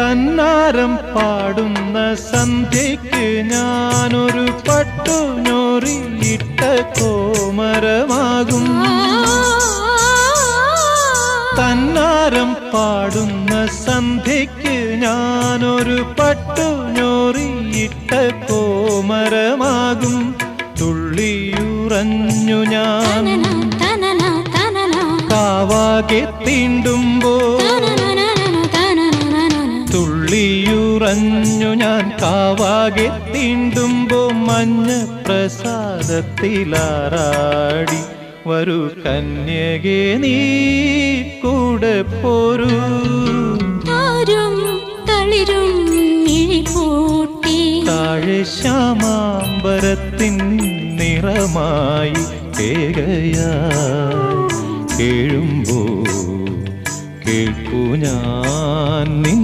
തന്നാരം പാടുന്ന സന്ധ്യയ്ക്ക് ഞാനൊരു പട്ടുഞൊറിയിട്ട കോമരമാകും. തന്നാരം പാടുന്ന സന്ധ്യയ്ക്ക് ഞാനൊരു പട്ടുഞൊറിയിട്ട കോമരമാകും. തുള്ളിയുറഞ്ഞു ഞാൻ കാവാകെ തീണ്ടുമ്പോൾ, തുള്ളിയുറഞ്ഞു ഞാൻ കാവാകെ തീണ്ടുമ്പോ മഞ്ഞ പ്രസാദത്തിലാറാടി വരൂ കന്യകേ നീ കൂടെ പോരൂ. താഴെ ശ്യാമാംബരത്തിൻ നിറമായി കേകയായി കേഴുമ്പോ കേൾക്കൂ ഞാൻ നിൻ